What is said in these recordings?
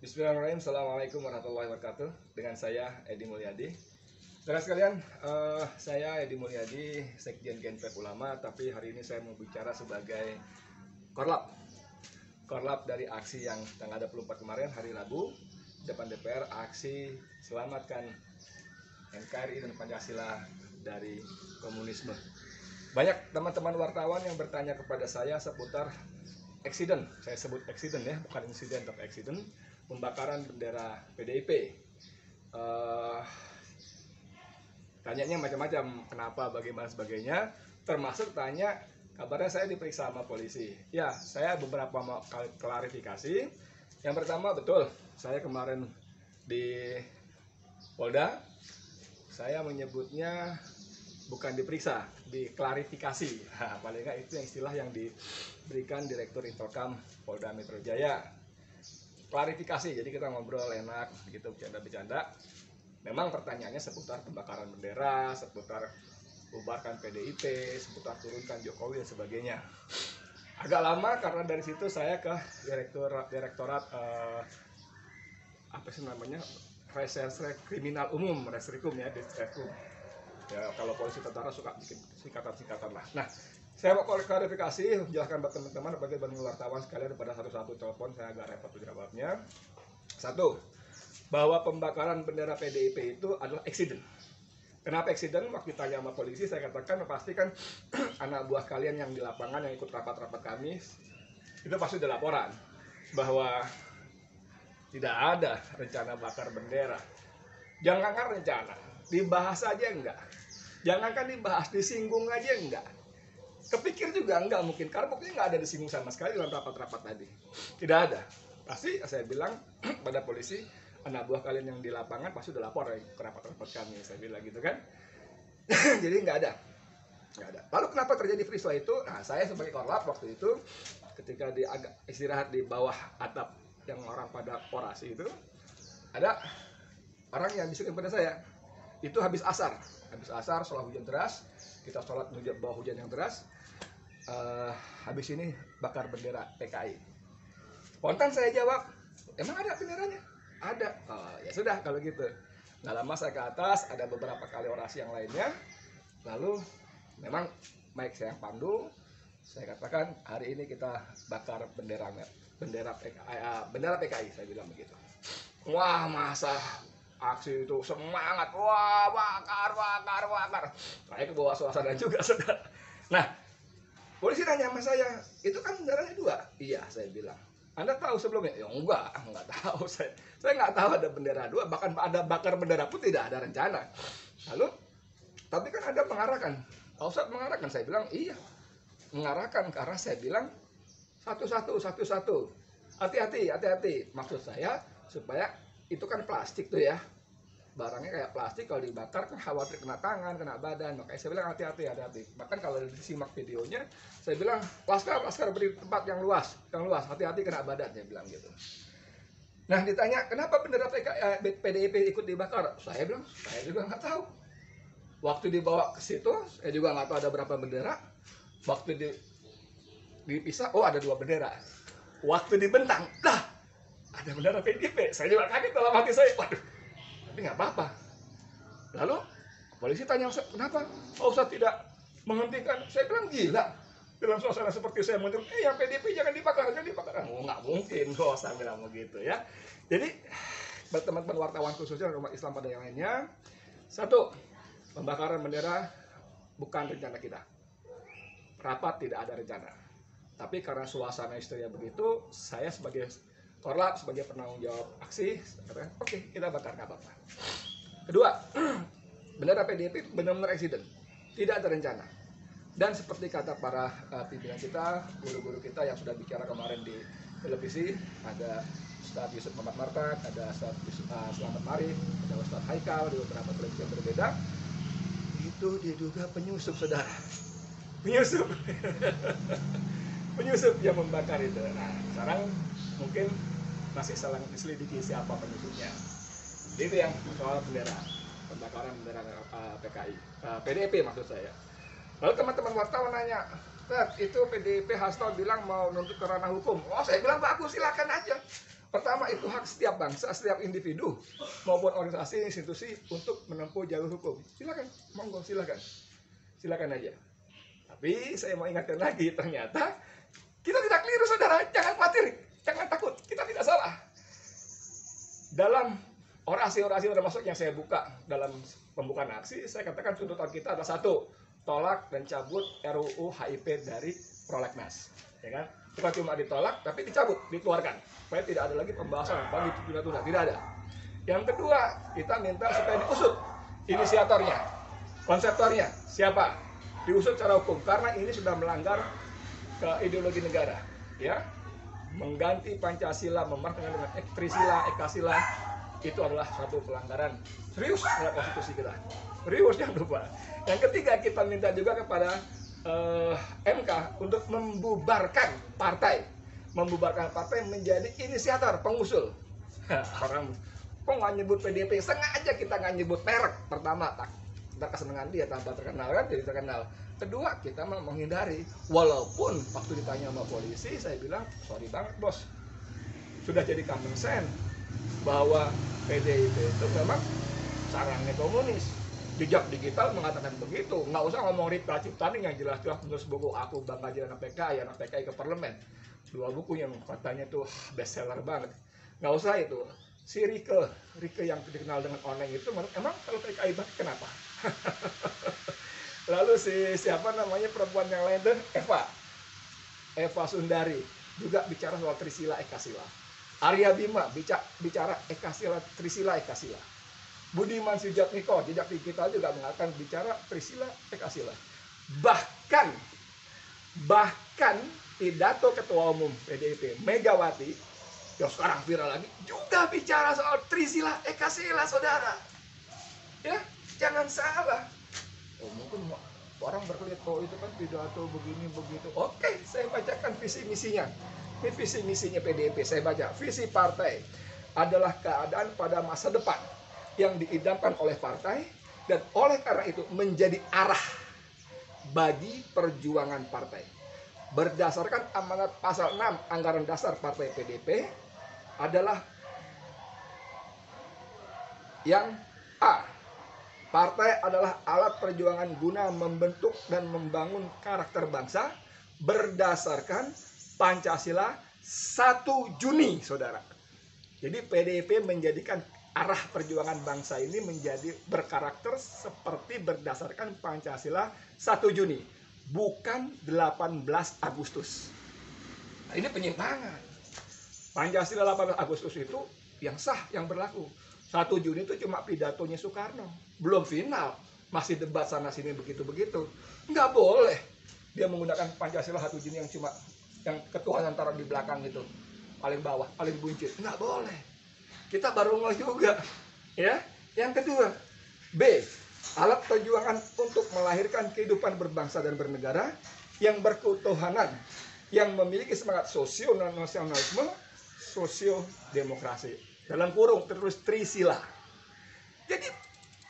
Bismillahirrahmanirrahim. Assalamualaikum warahmatullahi wabarakatuh. Dengan saya Edi Mulyadi. Saudara sekalian, saya Edi Mulyadi, Sekjen Gnpf Ulama. Tapi hari ini saya mau bicara sebagai Korlap dari aksi yang tanggal 24 kemarin hari Rabu depan DPR, aksi selamatkan NKRI dan Pancasila dari komunisme. Banyak teman-teman wartawan yang bertanya kepada saya seputar eksiden, saya sebut eksiden ya, bukan insiden tapi eksiden, pembakaran bendera PDIP. Tanyanya macam-macam, kenapa, bagaimana, sebagainya. Termasuk tanya, kabarnya saya diperiksa sama polisi. Ya, saya beberapa kali klarifikasi. Yang pertama, betul, saya kemarin di Polda, saya menyebutnya bukan diperiksa, diklarifikasi. Nah, paling nggak itu yang istilah yang diberikan Direktur Infocam Polda Metro Jaya. Klarifikasi, jadi kita ngobrol enak, gitu, bercanda-bercanda. Memang pertanyaannya seputar pembakaran bendera, seputar bubarkan PDIP, seputar turunkan Jokowi dan sebagainya. Agak lama karena dari situ saya ke Direktorat apa sih namanya, Reserse Kriminal Umum, Reskrim ya, Diskrim. Ya, kalau polisi tentara suka bikin singkatan-singkatan lah. Nah, saya mau klarifikasi, menjelaskan buat teman-teman bagi wartawan sekalian pada satu-satu telepon, saya agak repot jawabnya. Satu, bahwa pembakaran bendera PDIP itu adalah eksiden. Kenapa eksiden? Waktu ditanya sama polisi, saya katakan pasti kan anak buah kalian yang di lapangan yang ikut rapat-rapat kami itu pasti ada laporan bahwa tidak ada rencana bakar bendera. Jangankan rencana, dibahas aja enggak. Jangankan dibahas, disinggung aja enggak. Kepikir juga enggak mungkin, karena buktinya enggak ada disinggung sama sekali dalam rapat-rapat tadi. Tidak ada. Pasti saya bilang pada polisi, anak buah kalian yang di lapangan pasti udah lapor ya, ke rapat-rapat kami, saya bilang gitu kan. Jadi enggak ada. Lalu kenapa terjadi peristiwa itu? Nah, saya sebagai korlap waktu itu, ketika di agak istirahat di bawah atap yang orang pada orasi itu, ada orang yang bisikin pada saya. Itu habis asar sholat hujan deras, kita sholat bawah hujan yang deras. Habis ini bakar bendera PKI. Spontan saya jawab, emang ada benderanya? Ada. Oh, ya sudah kalau gitu. Nggak lama saya ke atas, ada beberapa kali orasi yang lainnya. Lalu memang mic saya pandu, saya katakan hari ini kita bakar bendera PKI, saya bilang begitu. Wah, masa aksi itu semangat, wah, bakar. Saya ke bawah suasana juga, saudara. Nah, polisi nanya sama saya, itu kan benderanya dua. Iya, saya bilang. Anda tahu sebelumnya? Ya enggak tahu. Saya nggak tahu ada bendera dua, bahkan ada bakar bendera pun tidak ada rencana. Lalu, tapi kan Anda mengarahkan. Pak Ustadz mengarahkan, saya bilang iya. Mengarahkan karena saya bilang satu-satu. Hati-hati. Maksud saya supaya itu kan plastik tuh ya. Barangnya kayak plastik, kalau dibakar kan khawatir kena tangan, kena badan. Makanya saya bilang hati-hati. Bahkan kalau disimak videonya, saya bilang laskar beri tempat yang luas, hati-hati kena badan, saya bilang gitu. Nah, ditanya kenapa bendera PDIP ikut dibakar, saya bilang saya juga nggak tahu. Waktu dibawa ke situ, saya juga nggak tahu ada berapa bendera. Waktu dipisah, oh ada 2 bendera. Waktu dibentang, lah ada bendera PDIP. Saya juga kaget dalam hati saya, waduh. Tapi nggak apa-apa. Lalu polisi tanya, kenapa Pak Ustadz tidak menghentikan? Saya bilang gila, dalam suasana seperti saya menghentikan, yang PDIP jangan dibakar. Oh, nggak mungkin kok, saya bilang begitu ya. Jadi buat teman-teman wartawan khususnya umat Islam pada yang lainnya, satu, pembakaran bendera bukan rencana kita. Rapat tidak ada rencana. Tapi karena suasana histeria begitu, saya sebagai korlap, sebagai penanggung jawab aksi, oke, kita bakar, nggak apa-apa. Kedua, bendera PDIP benar-benar eksiden, tidak ada rencana. Dan seperti kata para pimpinan kita, guru-guru kita yang sudah bicara kemarin di televisi, ada Ustadz Yusuf Muhammad Martak, ada Ustadz Selamat Marif, ada Ustadz Haikal di beberapa televisi yang berbeda. Itu diduga penyusup, saudara. Penyusup yang membakar itu. Nah, sekarang mungkin masih saling diselidiki siapa penyusupnya. Itu yang soal bendera, pembakaran bendera PDIP maksud saya. Lalu teman-teman wartawan nanya, itu PDIP Hasto bilang mau nuntut ke ranah hukum. Oh, saya bilang bagus, silakan aja. Pertama, itu hak setiap bangsa, setiap individu maupun organisasi institusi untuk menempuh jalur hukum. Silakan, monggo silakan. Silakan aja. Tapi saya mau ingatkan lagi, ternyata kita tidak keliru, saudara. Jangan khawatir, jangan takut, kita tidak salah. Dalam orasi-orasi termasuk yang saya buka dalam pembukaan aksi, saya katakan tuntutan kita adalah satu, tolak dan cabut RUU HIP dari prolegnas, ya kan? Bukan cuma ditolak, tapi dicabut, dikeluarkan, supaya tidak ada lagi pembahasan bagi ditunda-tunda, tidak ada. Yang kedua, kita minta supaya diusut inisiatornya, konseptornya, siapa, diusut secara hukum, karena ini sudah melanggar ke ideologi negara, ya, mengganti Pancasila, memartabatkan dengan Trisila, Ekasila, itu adalah satu pelanggaran serius terhadap konstitusi kita. Serius, jangan lupa. Yang ketiga, kita minta juga kepada MK untuk membubarkan partai menjadi inisiator, pengusul. Orang kok nggak nyebut PDIP, sengaja kita nggak nyebut merek. Pertama, kita kesenangan dia tanpa terkenal kan, jadi terkenal. Kedua, kita mau menghindari, walaupun waktu ditanya sama polisi, saya bilang sorry banget bos, sudah jadi common sense bahwa PDIP itu memang sarangnya komunis. Jejak digital mengatakan begitu. Nggak usah ngomong Ripka Ciptaning yang jelas-jelas menulis buku Aku Bangga Jadi Anak PKI, Anak PKI ke Parlemen. 2 buku yang katanya tuh bestseller banget. Nggak usah itu. Si Rike yang dikenal dengan Oneng itu, emang kalau PKI banget kenapa? Lalu siapa namanya perempuan yang lain tuh, Eva Sundari juga bicara soal Trisila Ekasila. Arya Bima bicara Ekasila, Trisila Ekasila. Budiman Sujatmiko, jejak digital juga mengatakan bicara Trisila Ekasila. Bahkan pidato Ketua Umum PDIP Megawati yang sekarang viral lagi juga bicara soal Trisila Ekasila, saudara. Ya, jangan salah. Mungkin orang berkelit, itu kan pidato begini begitu. Oke, saya bacakan visi misinya. Ini visi misinya PDIP, saya baca. Visi partai adalah keadaan pada masa depan yang diidamkan oleh partai, dan oleh karena itu menjadi arah bagi perjuangan partai. Berdasarkan amanat pasal 6 Anggaran Dasar Partai PDIP adalah yang A. Partai adalah alat perjuangan guna membentuk dan membangun karakter bangsa berdasarkan Pancasila 1 Juni, saudara. Jadi PDIP menjadikan arah perjuangan bangsa ini menjadi berkarakter seperti berdasarkan Pancasila 1 Juni, bukan 18 Agustus. Nah, ini penyimpangan. Pancasila 18 Agustus itu yang sah, yang berlaku. 1 Juni itu cuma pidatonya Soekarno, belum final, masih debat sana sini begitu-begitu. Nggak boleh dia menggunakan Pancasila 1 Juni yang cuma yang ketuhanan taruh di belakang itu, paling bawah, paling buncit. Nggak boleh. Kita baru ngeh juga, ya. Yang kedua, B, alat perjuangan untuk melahirkan kehidupan berbangsa dan bernegara yang berketuhanan, yang memiliki semangat sosio-nasionalisme, sosio-demokrasi. Dalam kurung tertulis Trisila. Jadi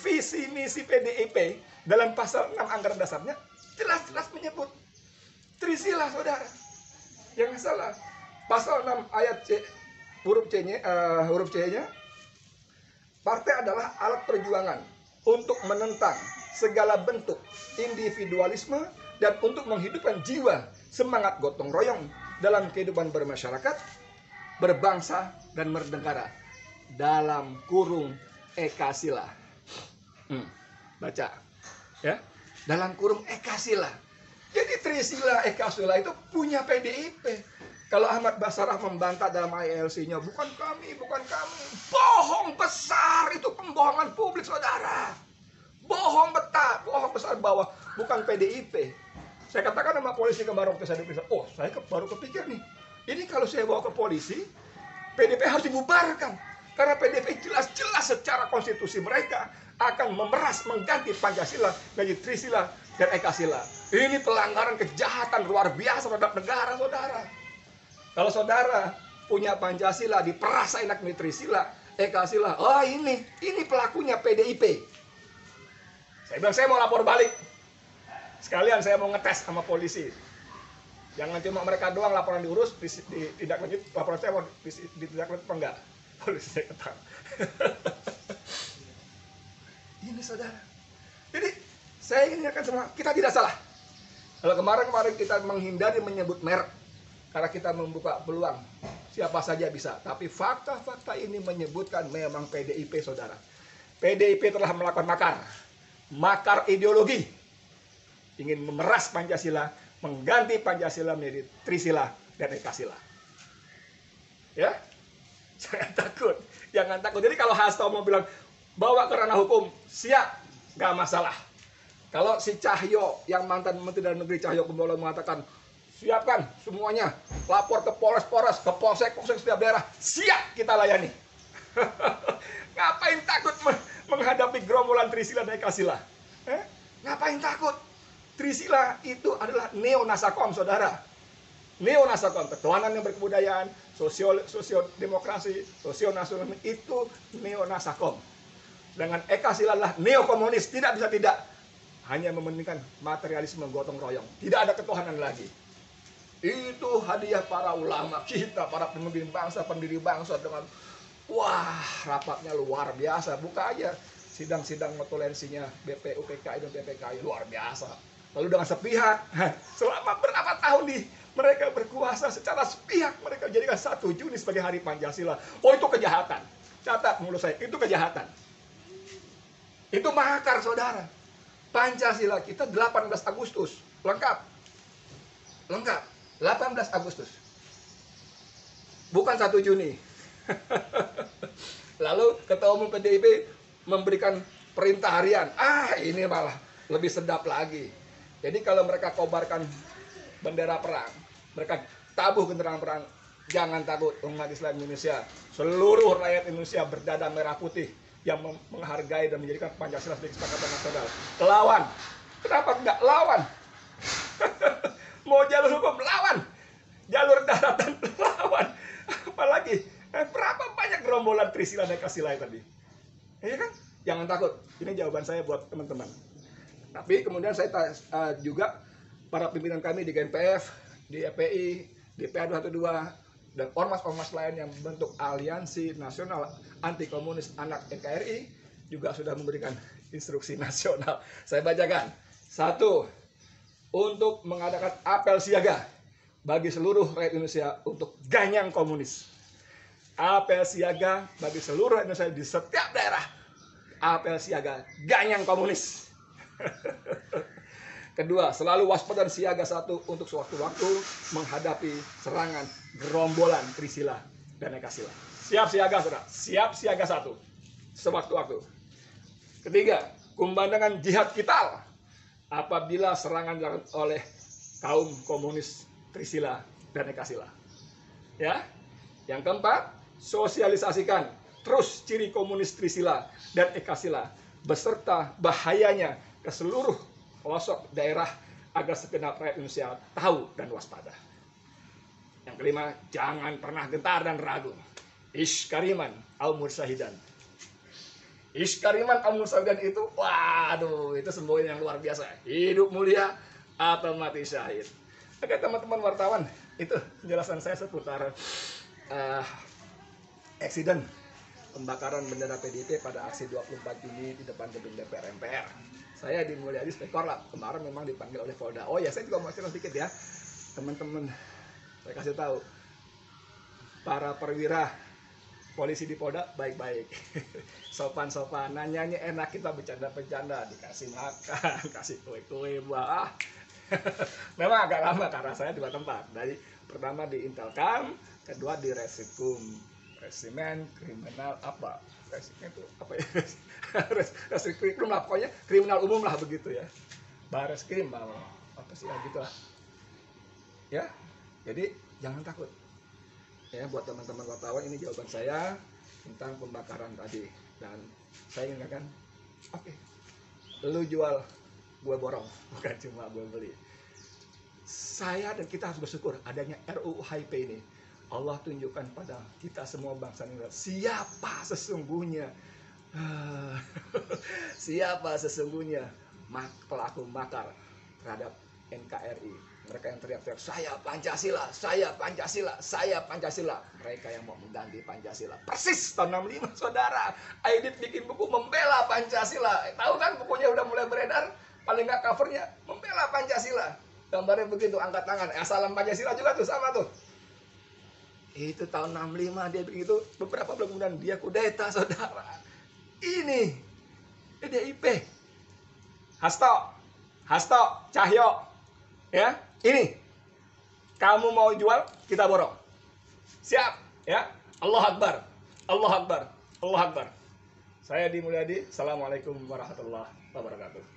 visi misi PDIP dalam pasal 6 Anggaran Dasarnya jelas-jelas menyebut Trisila, saudara. Yang salah, pasal 6 ayat C, huruf C-nya, partai adalah alat perjuangan untuk menentang segala bentuk individualisme dan untuk menghidupkan jiwa semangat gotong royong dalam kehidupan bermasyarakat, berbangsa dan bernegara. Dalam kurung Ekasila. Baca, ya. Dalam kurung Ekasila. Jadi Trisila Ekasila itu punya PDIP. Kalau Ahmad Basarah membantah dalam ILC-nya, bukan kami. Bohong besar, itu pembohongan publik, saudara. Bohong besar bahwa bukan PDIP. Saya katakan sama polisi kemarin waktu saya diperiksa, saya baru kepikir nih, ini kalau saya bawa ke polisi, PDIP harus dibubarkan. Karena PDIP jelas-jelas secara konstitusi mereka akan memeras, mengganti Pancasila menjadi Trisila dan Ekasila. Ini pelanggaran kejahatan luar biasa terhadap negara, saudara. Kalau saudara punya Pancasila diperas enak nih Trisila, Ekasila, ini pelakunya PDIP. Saya bilang saya mau lapor balik. Sekalian saya mau ngetes sama polisi. Jangan cuma mereka doang laporan diurus, ditindaklanjut, laporan saya mau ditindaklanjut apa enggak? Polisi saya ketang. Ini saudara. Jadi saya ingin ingatkan semua, kita tidak salah. Kalau kemarin kita menghindari menyebut merek, karena kita membuka peluang, siapa saja bisa. Tapi fakta-fakta ini menyebutkan memang PDIP, saudara. PDIP telah melakukan makar ideologi, ingin memeras Pancasila, mengganti Pancasila menjadi Trisila dan Ekasila. Ya, jangan takut. Jadi kalau Hasto mau bilang bawa ke ranah hukum, siap, nggak masalah. Kalau si Cahyo yang mantan Menteri Dalam Negeri Cahyo Kumolo mengatakan siapkan semuanya, lapor ke Polres, ke Polsek setiap daerah, siap kita layani. Ngapain takut menghadapi gerombolan Trisila dan Ekasila? Ngapain takut? Trisila itu adalah neonasakom, saudara. Neonasakom, ketuhanan yang berkebudayaan, sosiodemokrasi, sosionasionalisme, itu neonasakom. Dengan Ekasila adalah neokomunis, tidak bisa tidak. Hanya mementingkan materialisme gotong royong. Tidak ada ketuhanan lagi. Itu hadiah para ulama kita, para pemimpin bangsa, pendiri bangsa dengan wah, rapatnya luar biasa. Buka aja sidang-sidang notulensinya BPUPKI dan PPKI, luar biasa. Lalu dengan sepihak, selama berapa tahun mereka berkuasa secara sepihak, mereka jadikan 1 Juni sebagai hari Pancasila. Oh, itu kejahatan. Catat mulut saya, itu kejahatan. Itu makar, saudara. Pancasila kita 18 Agustus, lengkap. 18 Agustus. Bukan 1 Juni. Lalu Ketua Umum PDIP memberikan perintah harian. Ini malah lebih sedap lagi. Jadi kalau mereka kobarkan bendera perang, mereka tabuh genderang perang, jangan takut, umat Islam Indonesia, seluruh rakyat Indonesia berdada merah putih yang menghargai dan menjadikan Pancasila sebagai kesepakatan nasional. Lawan. Kenapa enggak? Lawan. Mau jalur hukum, lawan. Jalur daratan, lawan. Apalagi, berapa banyak gerombolan Trisila dan Ekasila tadi? Iya kan? Jangan takut. Ini jawaban saya buat teman-teman. Tapi kemudian saya juga para pimpinan kami di GNPF, di EPI, di PA212, dan ormas-ormas lain yang membentuk Aliansi Nasional Anti Komunis Anak NKRI juga sudah memberikan instruksi nasional. Saya bacakan. 1. Untuk mengadakan apel siaga bagi seluruh rakyat Indonesia untuk ganyang komunis. Apel siaga bagi seluruh rakyat Indonesia di setiap daerah. Apel siaga ganyang komunis. Kedua, selalu waspada dan siaga 1 untuk sewaktu-waktu menghadapi serangan gerombolan Trisila dan Ekasila. Siap siaga, saudara. Siap siaga 1 sewaktu-waktu. Ketiga, kumandangkan jihad vital apabila serangan dilakukan oleh kaum komunis Trisila dan Ekasila. Ya. Yang keempat, sosialisasikan terus ciri komunis Trisila dan Ekasila beserta bahayanya ke seluruh pelosok daerah agar segenap rakyat Indonesia tahu dan waspada. Yang kelima, jangan pernah gentar dan ragu. Iskariman al-mursahidan. Iskariman al-mursahidan itu, waduh, itu semboyan yang luar biasa. Hidup mulia atau mati syahid. Oke, teman-teman wartawan, itu penjelasan saya seputar eksiden pembakaran bendera PDIP pada aksi 24 Juni di depan gedung DPR MPR. Saya di Mulyadi Spektor lah, kemarin memang dipanggil oleh Polda. Oh ya, saya juga mau cerita sedikit ya, teman-teman. Saya kasih tahu, para perwira polisi di Polda baik-baik, sopan-sopan, nanyanya enak, kita bercanda-bercanda, dikasih makan, kasih kue-kue, buah. Memang agak lama karena saya 2 tempat. Dari pertama di Intelkam, kedua di Resimen Kriminal apa? Resimen itu apa ya? Reskrim lah, pokoknya kriminal umum lah begitu ya. Bareskrim apa sih ya gitu lah. Ya, jadi jangan takut. Ya, buat teman-teman wartawan, ini jawaban saya tentang pembakaran tadi. Dan saya ingatkan, oke, lu jual, gue borong, bukan cuma gue beli. Saya dan kita harus bersyukur adanya RUU HIP ini. Allah tunjukkan pada kita semua bangsa Indonesia siapa sesungguhnya siapa sesungguhnya pelaku makar terhadap NKRI. Mereka yang teriak-teriak, saya Pancasila, saya Pancasila, saya Pancasila. Mereka yang mau mengganti Pancasila. Persis tahun 65, saudara. Aidit bikin buku membela Pancasila. Tahu kan bukunya udah mulai beredar? Paling nggak covernya, membela Pancasila. Gambarnya begitu, angkat tangan. Salam Pancasila juga tuh, sama tuh. Itu tahun 65 dia begitu. Beberapa bulan kemudian dia kudeta, saudara. Ini PDIP. Hasto, Cahyo. Ya, ini kamu mau jual, kita borong. Siap, ya. Allah Akbar. Allah Akbar. Allah Akbar. Saya Di Mulyadi. Assalamualaikum warahmatullahi wabarakatuh.